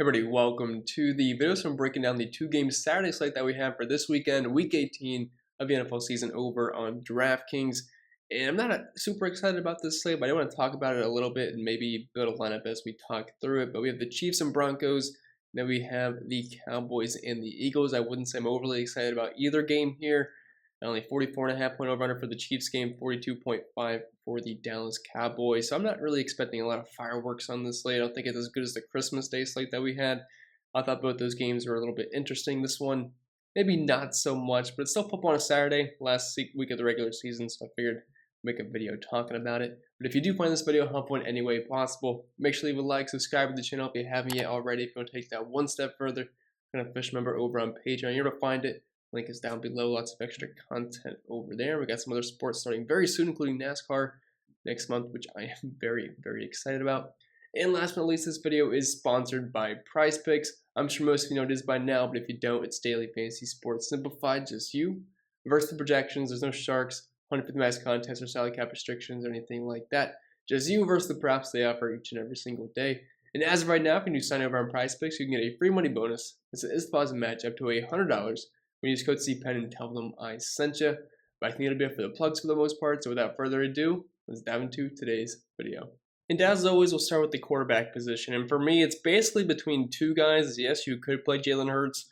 Everybody, welcome to the video. So I'm breaking down the two-game Saturday slate that we have for this weekend, Week 18 of the NFL season over on DraftKings. And I'm not super excited about this slate, but I want to talk about it a little bit and maybe build a lineup as we talk through it. But we have the Chiefs and Broncos. Then we have the Cowboys and the Eagles. I wouldn't say I'm overly excited about either game here. Only 44.5 point over-under for the Chiefs game, 42.5 for the Dallas Cowboys. So I'm not really expecting a lot of fireworks on this slate. I don't think it's as good as the Christmas Day slate that we had. I thought both those games were a little bit interesting. This one, maybe not so much, but it's still football on a Saturday, last week of the regular season, so I figured make a video talking about it. But if you do find this video helpful in any way possible, make sure you leave a like, subscribe to the channel if you haven't yet already. If you want to take that one step further, become an official member over on Patreon. You're able to find it. Link is down below. Lots of extra content over there. We got some other sports starting very soon, including NASCAR next month, which I am very, very excited about. And last but not least, this video is sponsored by Prize Picks. I'm sure most of you know it is by now, but if you don't, it's daily fantasy sports simplified, just you versus the projections. There's no sharks, 150 max contests or salary cap restrictions or anything like that. Just you versus the props they offer each and every single day. And as of right now, if you do sign over on Prize Picks, you can get a free money bonus. It's an deposit match up to $100. When you use code CPEN and tell them I sent you. But I think it'll be it for the plugs for the most part. So without further ado, let's dive into today's video. And as always, we'll start with the quarterback position. And for me, it's basically between two guys. Yes, you could play Jalen Hurts.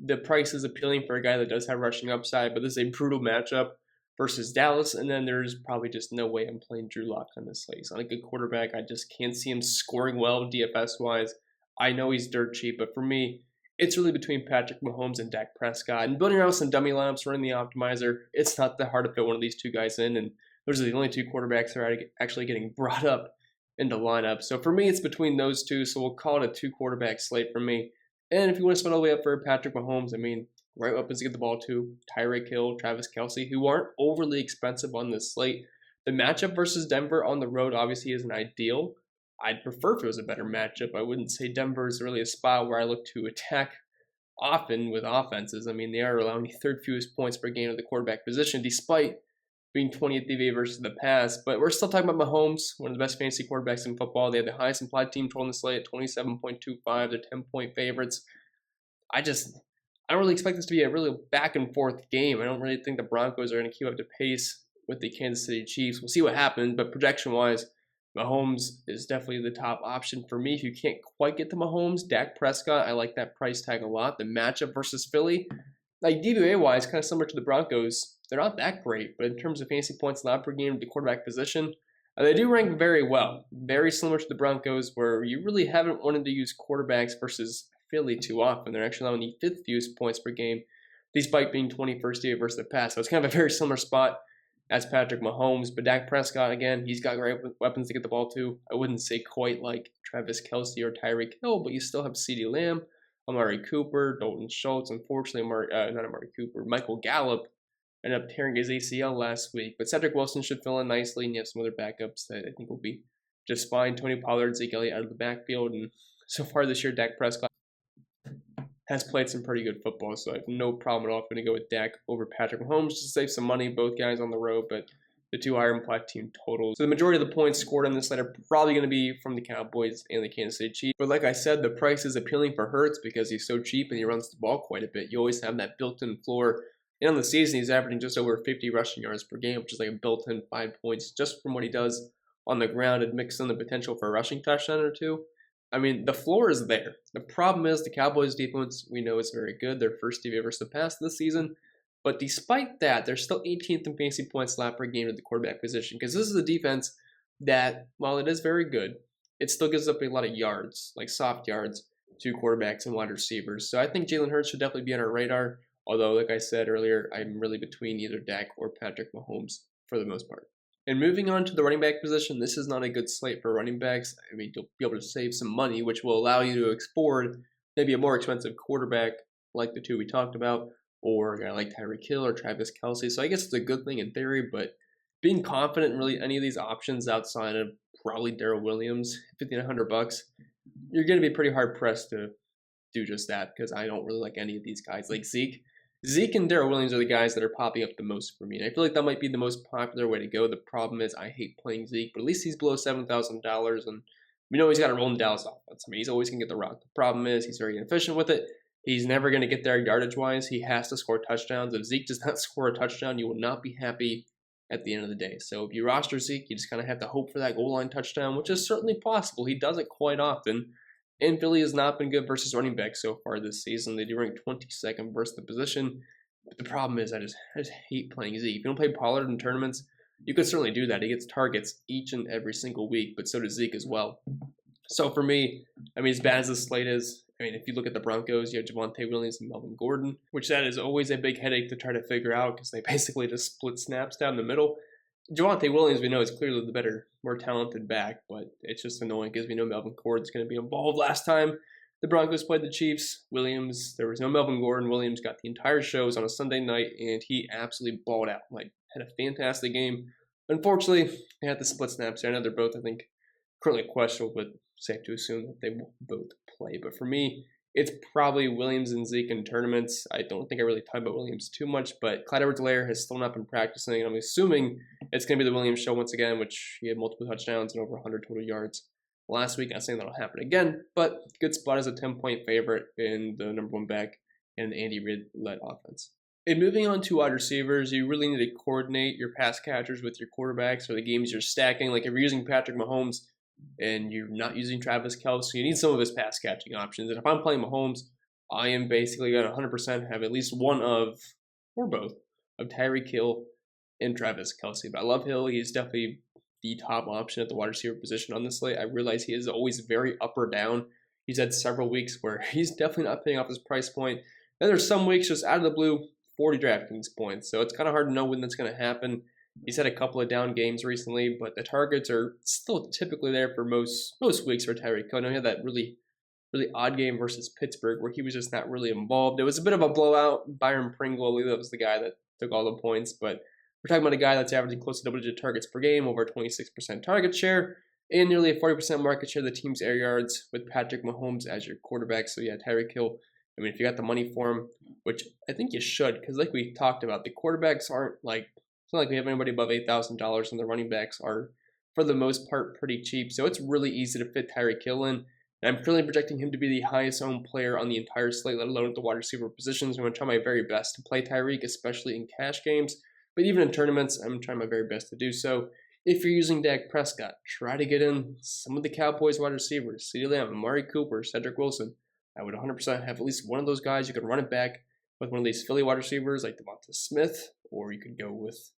The price is appealing for a guy that does have rushing upside, but this is a brutal matchup versus Dallas. And then there's probably just no way I'm playing Drew Lock on this slate. He's not a good quarterback. I just can't see him scoring well DFS-wise. I know he's dirt cheap, but for me, it's really between Patrick Mahomes and Dak Prescott. And building around some dummy lineups, running the optimizer, it's not that hard to fit one of these two guys in. And those are the only two quarterbacks that are actually getting brought up into lineup. So for me, it's between those two. So we'll call it a two-quarterback slate for me. And if you want to spend all the way up for Patrick Mahomes, I mean, right weapons to get the ball to, Tyreek Hill, Travis Kelce, who aren't overly expensive on this slate. The matchup versus Denver on the road obviously isn't ideal. I'd prefer if it was a better matchup. I wouldn't say Denver is really a spot where I look to attack often with offenses. I mean, they are allowing the third fewest points per game at the quarterback position, despite being 20th DVA versus the pass. But we're still talking about Mahomes, one of the best fantasy quarterbacks in football. They have the highest implied team total in the slate at 27.25. They're 10-point favorites. I don't really expect this to be a really back and forth game. I don't really think the Broncos are going to keep up to pace with the Kansas City Chiefs. We'll see what happens, but projection-wise, Mahomes is definitely the top option for me. If you can't quite get to Mahomes, Dak Prescott, I like that price tag a lot. The matchup versus Philly, like DVA-wise, kind of similar to the Broncos. They're not that great, but in terms of fantasy points allowed per game at the quarterback position, they do rank very well. Very similar to the Broncos, where you really haven't wanted to use quarterbacks versus Philly too often. They're actually allowing the fifth fewest points per game, despite being 21st DVA versus the pass. So it's kind of a very similar spot as Patrick Mahomes, but Dak Prescott, again, he's got great weapons to get the ball to. I wouldn't say quite like Travis Kelce or Tyreek Hill, but you still have CeeDee Lamb, Amari Cooper, Dalton Schultz. Unfortunately, Michael Gallup ended up tearing his ACL last week. But Cedric Wilson should fill in nicely, and you have some other backups that I think will be just fine. Tony Pollard, Zeke Elliott out of the backfield, and so far this year, Dak Prescott has played some pretty good football, so I have no problem at all. I'm going to go with Dak over Patrick Mahomes to save some money. Both guys on the road, but the two higher implied team totals. So the majority of the points scored on this slate are probably going to be from the Cowboys and the Kansas City Chiefs. But like I said, the price is appealing for Hurts because he's so cheap and he runs the ball quite a bit. You always have that built-in floor. And on the season, he's averaging just over 50 rushing yards per game, which is like a built-in 5 points just from what he does on the ground, and mix in the potential for a rushing touchdown or two. I mean, the floor is there. The problem is the Cowboys' defense, we know, is very good. They're first DVA versus the pass this season. But despite that, they're still 18th in fantasy points allowed per game at the quarterback position. Because this is a defense that, while it is very good, it still gives up a lot of yards, like soft yards, to quarterbacks and wide receivers. So I think Jalen Hurts should definitely be on our radar. Although, like I said earlier, I'm really between either Dak or Patrick Mahomes for the most part. And moving on to the running back position, this is not a good slate for running backs. I mean, you'll be able to save some money, which will allow you to explore maybe a more expensive quarterback like the two we talked about, or a guy like Tyreek Hill or Travis Kelce. So I guess it's a good thing in theory, but being confident in really any of these options outside of probably Darrell Williams, $5,900, you're going to be pretty hard pressed to do just that because I don't really like any of these guys. Like Zeke and Darrell Williams are the guys that are popping up the most for me. And I feel like that might be the most popular way to go. The problem is I hate playing Zeke, but at least he's below $7,000. And we know he's got to roll in Dallas offense. I mean, he's always going to get the rock. The problem is he's very inefficient with it. He's never going to get there yardage-wise. He has to score touchdowns. If Zeke does not score a touchdown, you will not be happy at the end of the day. So if you roster Zeke, you just kind of have to hope for that goal line touchdown, which is certainly possible. He does it quite often. And Philly has not been good versus running back so far this season. They do rank 22nd versus the position. But the problem is I just hate playing Zeke. If you don't play Pollard in tournaments, you could certainly do that. He gets targets each and every single week, but so does Zeke as well. So for me, I mean, as bad as the slate is, I mean, if you look at the Broncos, you have Javonte Williams and Melvin Gordon, which that is always a big headache to try to figure out because they basically just split snaps down the middle. Javonte Williams, we know, is clearly the better, more talented back, but it's just annoying because we know Melvin Gordon's going to be involved. Last time the Broncos played the Chiefs, Williams, there was no Melvin Gordon. Williams got the entire shows on a Sunday night, and he absolutely balled out. Like, had a fantastic game. Unfortunately, they had the split snaps there. I know they're both, I think, currently questionable, but safe to assume that they will both play. But for me, it's probably Williams and Zeke in tournaments. I don't think I really talk about Williams too much, but Clyde Edwards-Helaire has still not been practicing, and I'm assuming it's going to be the Williams show once again, which he had multiple touchdowns and over 100 total yards last week. Not saying that'll happen again, but good spot as a 10-point favorite in the number one back in the Andy Reid-led offense. And moving on to wide receivers, you really need to coordinate your pass catchers with your quarterbacks or the games you're stacking. Like if you're using Patrick Mahomes and you're not using Travis Kelce, you need some of his pass catching options. And if I'm playing Mahomes, I am basically going to 100% have at least one of, or both, of Tyreek Hill and Travis Kelce. But I love Hill. He's definitely the top option at the wide receiver position on this slate. I realize he is always very up or down. He's had several weeks where he's definitely not paying off his price point. Then there's some weeks just out of the blue, 40 DraftKings points. So it's kind of hard to know when that's going to happen. He's had a couple of down games recently, but the targets are still typically there for most weeks for Tyreek Hill. I know he had that really odd game versus Pittsburgh where he was just not really involved. It was a bit of a blowout. Byron Pringle, I believe that was the guy that took all the points, but we're talking about a guy that's averaging close to double-digit targets per game, over 26% target share, and nearly a 40% market share of the team's air yards with Patrick Mahomes as your quarterback. So yeah, Tyreek Hill, I mean, if you got the money for him, which I think you should, because like we talked about, the quarterbacks aren't like, it's not like we have anybody above $8,000, and the running backs are, for the most part, pretty cheap. So it's really easy to fit Tyreek Hill in. And I'm currently projecting him to be the highest owned player on the entire slate, let alone at the wide receiver positions. I'm going to try my very best to play Tyreek, especially in cash games. But even in tournaments, I'm trying my very best to do so. If you're using Dak Prescott, try to get in some of the Cowboys wide receivers. CeeDee Lamb, Amari Cooper, Cedric Wilson. I would 100% have at least one of those guys. You can run it back with one of these Philly wide receivers like Devonta Smith, or you could go with,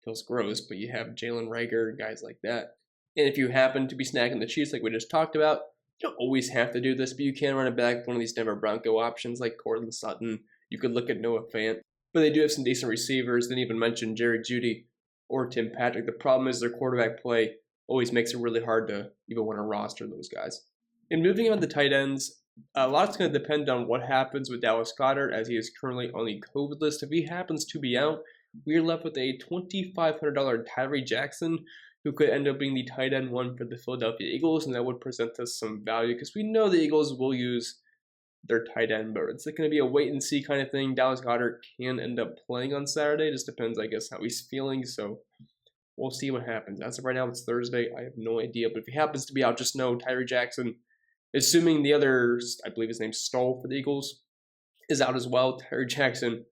feels gross, but you have Jalen Reagor, guys like that. And if you happen to be snagging the Chiefs like we just talked about, you don't always have to do this, but you can run it back with one of these Denver Bronco options like Courtland Sutton. You could look at Noah Fant, but they do have some decent receivers. Didn't even mention Jerry Jeudy or Tim Patrick. The problem is their quarterback play always makes it really hard to even want to roster those guys. And moving on to tight ends, a lot's going to depend on what happens with Dallas Goedert as he is currently on the COVID list. If he happens to be out, we are left with a $2,500 Tyree Jackson, who could end up being the tight end one for the Philadelphia Eagles, and that would present us some value because we know the Eagles will use their tight end, but it's going to be a wait-and-see kind of thing. Dallas Goedert can end up playing on Saturday. Just depends, I guess, how he's feeling, so we'll see what happens. As of right now, it's Thursday. I have no idea, but if he happens to be out, just know Tyree Jackson, assuming the other, I believe his name's Stoll for the Eagles, is out as well. Tyree Jackson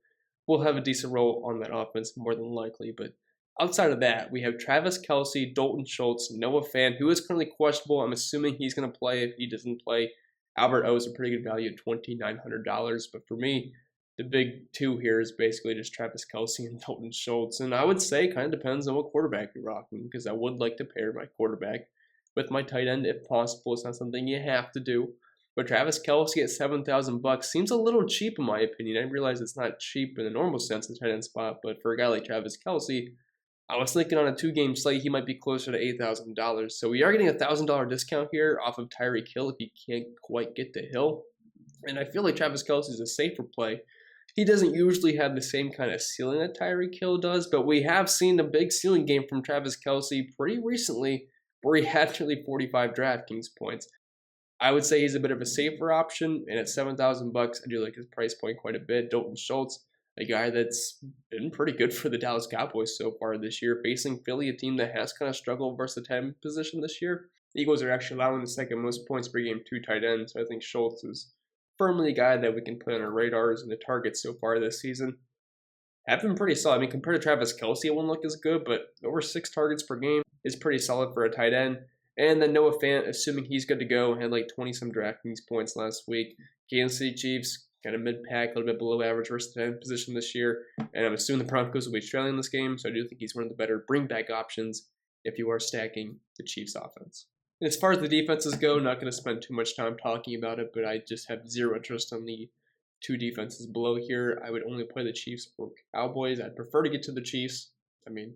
will have a decent role on that offense, more than likely, but outside of that, we have Travis Kelce, Dalton Schultz, Noah Fant, who is currently questionable. I'm assuming he's going to play. If he doesn't play, Albert O is a pretty good value at $2,900. But for me, the big two here is basically just Travis Kelce and Dalton Schultz. And I would say it kind of depends on what quarterback you're rocking, because I would like to pair my quarterback with my tight end if possible. It's not something you have to do. But Travis Kelce at $7,000 seems a little cheap in my opinion. I realize it's not cheap in the normal sense, the tight end spot, but for a guy like Travis Kelce, I was thinking on a 2-game slate, he might be closer to $8,000. So we are getting a $1,000 discount here off of Tyreek Hill if he can't quite get to Hill. And I feel like Travis Kelce is a safer play. He doesn't usually have the same kind of ceiling that Tyreek Hill does, but we have seen a big ceiling game from Travis Kelce pretty recently where he had nearly 45 DraftKings points. I would say he's a bit of a safer option, and at $7,000, I do like his price point quite a bit. Dalton Schultz, a guy that's been pretty good for the Dallas Cowboys so far this year, facing Philly, a team that has kind of struggled versus the 10 position this year. Eagles are actually allowing the second most points per game to tight ends, so I think Schultz is firmly a guy that we can put on our radars, and the targets so far this season have been pretty solid. I mean, compared to Travis Kelce, it won't look as good, but over 6 targets per game is pretty solid for a tight end. And then Noah Fant, assuming he's good to go, had like 20-some DraftKings points last week. Kansas City Chiefs, kind of mid-pack, a little bit below average versus the end position this year. And I'm assuming the Broncos will be trailing this game, so I do think he's one of the better bring-back options if you are stacking the Chiefs offense. And as far as the defenses go, not going to spend too much time talking about it, but I just have zero interest on the 2 defenses below here. I would only play the Chiefs or Cowboys. I'd prefer to get to the Chiefs. I mean,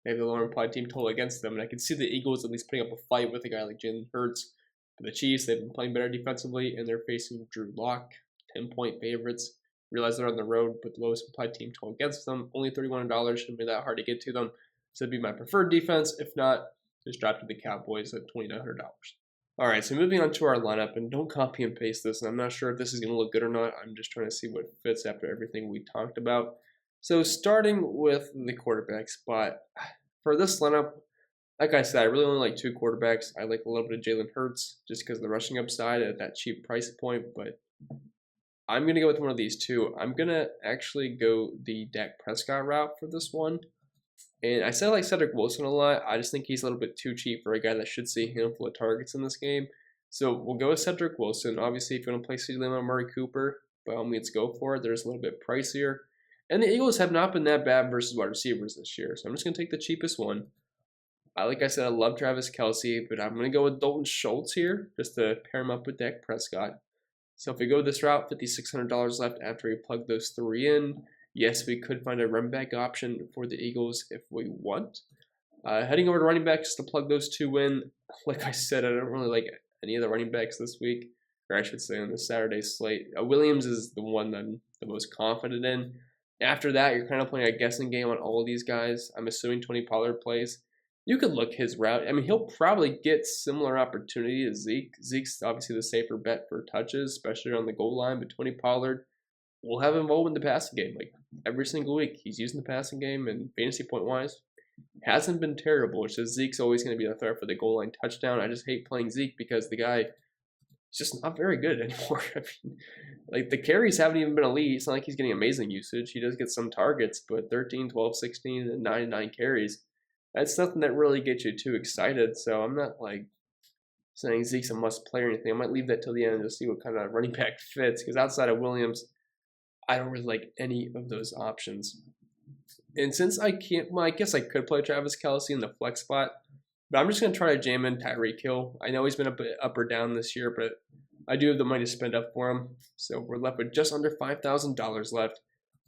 they have the lower implied team total against them, and I can see the Eagles at least putting up a fight with a guy like Jalen Hurts. For the Chiefs, they've been playing better defensively, and they're facing Drew Lock, 10-point favorites. Realize they're on the road, but the lowest implied team total against them, only $31, shouldn't be that hard to get to them. So it'd be my preferred defense. If not, just drop to the Cowboys at $2,900. All right, so moving on to our lineup, and don't copy and paste this, and I'm not sure if this is going to look good or not. I'm just trying to see what fits after everything we talked about. So starting with the quarterback spot, for this lineup, like I said, I really only like 2 quarterbacks. I like a little bit of Jalen Hurts just because of the rushing upside at that cheap price point, but I'm going to go with one of these 2. I'm going to actually go the Dak Prescott route for this one. And I said I like Cedric Wilson a lot. I just think he's a little bit too cheap for a guy that should see a handful of targets in this game. So we'll go with Cedric Wilson. Obviously, if you want to play CeeDee Lamb or Amari Cooper, by all means go for it. There's a little bit pricier. And the Eagles have not been that bad versus wide receivers this year. So I'm just going to take the cheapest one. Like I said, I love Travis Kelce, but I'm going to go with Dalton Schultz here just to pair him up with Dak Prescott. So if we go this route, $5,600 left after we plug those 3 in. Yes, we could find a run back option for the Eagles if we want. Heading over to running backs just to plug those 2 in. Like I said, I don't really like any of the running backs this week, or I should say on the Saturday slate. Williams is the one that I'm the most confident in. After that, you're kind of playing a guessing game on all of these guys. I'm assuming Tony Pollard plays. You could look his route. I mean, he'll probably get similar opportunity as Zeke. Zeke's obviously the safer bet for touches, especially on the goal line, but Tony Pollard will have involvement in the passing game. Like every single week, he's using the passing game, and fantasy point-wise, hasn't been terrible. It's just Zeke's always going to be the threat for the goal line touchdown. I just hate playing Zeke because the guy is just not very good anymore. I mean, like the carries haven't even been elite. It's not like he's getting amazing usage. He does get some targets, but 13, 12, 16, and 9 carries. That's nothing that really gets you too excited. So I'm not like saying Zeke's a must play or anything. I might leave that till the end to see what kind of running back fits. Because outside of Williams, I don't really like any of those options. And since I can't, well, I guess I could play Travis Kelce in the flex spot, but I'm just going to try to jam in Tyreek Hill. I know he's been a bit up or down this year, but I do have the money to spend up for him. So we're left with just under $5,000 left.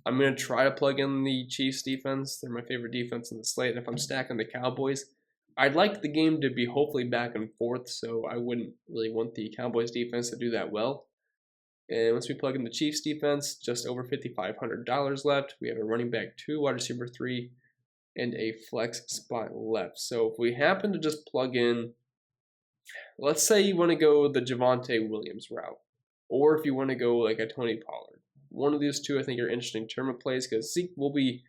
I'm going to try to plug in the Chiefs defense. They're my favorite defense in the slate. And if I'm stacking the Cowboys, I'd like the game to be hopefully back and forth, so I wouldn't really want the Cowboys defense to do that well. And once we plug in the Chiefs defense, just over $5,500 left. We have a running back 2, wide receiver 3, and a flex spot left. So if we happen to just plug in, let's say you want to go the Javonte Williams route, or if you want to go like a Tony Pollard. One of these 2 I think are interesting tournament plays because Zeke will be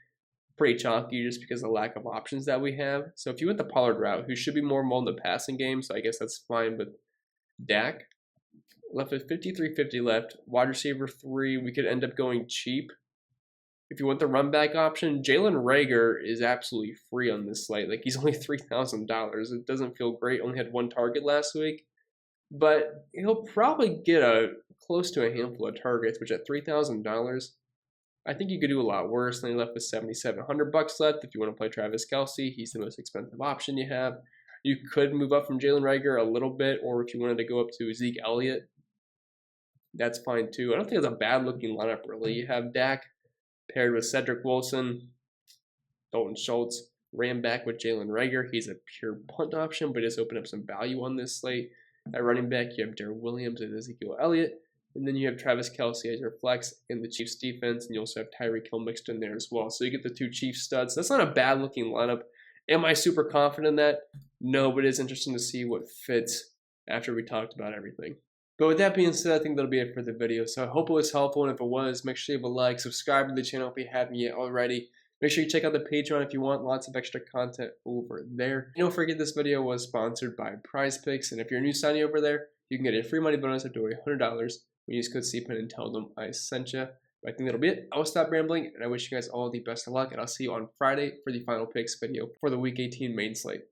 pretty chalky just because of the lack of options that we have. So if you went the Pollard route, who should be more involved in the passing game, so I guess that's fine, but Dak, left with $5,350 left. Wide receiver 3, we could end up going cheap. If you want the run back option, Jalen Reagor is absolutely free on this slate. Like he's only $3,000. It doesn't feel great. Only had 1 target last week, but he'll probably get close to a handful of targets, which at $3,000, I think you could do a lot worse. Then you're left with $7,700 left. If you want to play Travis Kelce, he's the most expensive option you have. You could move up from Jalen Reagor a little bit, or if you wanted to go up to Zeke Elliott, that's fine too. I don't think it's a bad looking lineup really. You have Dak paired with Cedric Wilson, Dalton Schultz, ran back with Jalen Reagor. He's a pure punt option, but just open up some value on this slate. At running back, you have Darrell Williams and Ezekiel Elliott. And then you have Travis Kelce as your flex in the Chiefs defense, and you also have Tyreek Hill mixed in there as well. So you get the 2 Chiefs studs. That's not a bad looking lineup. Am I super confident in that? No, but it's interesting to see what fits after we talked about everything. But with that being said, I think that'll be it for the video. So I hope it was helpful, and if it was, make sure you leave a like, subscribe to the channel if you haven't yet already. Make sure you check out the Patreon if you want lots of extra content over there. And don't forget this video was sponsored by Prize Picks, and if you're a new signee over there, you can get a free money bonus up to $100 when you use code CPEN and tell them I sent you. But I think that'll be it. I will stop rambling, and I wish you guys all the best of luck, and I'll see you on Friday for the final picks video for the Week 18 main slate.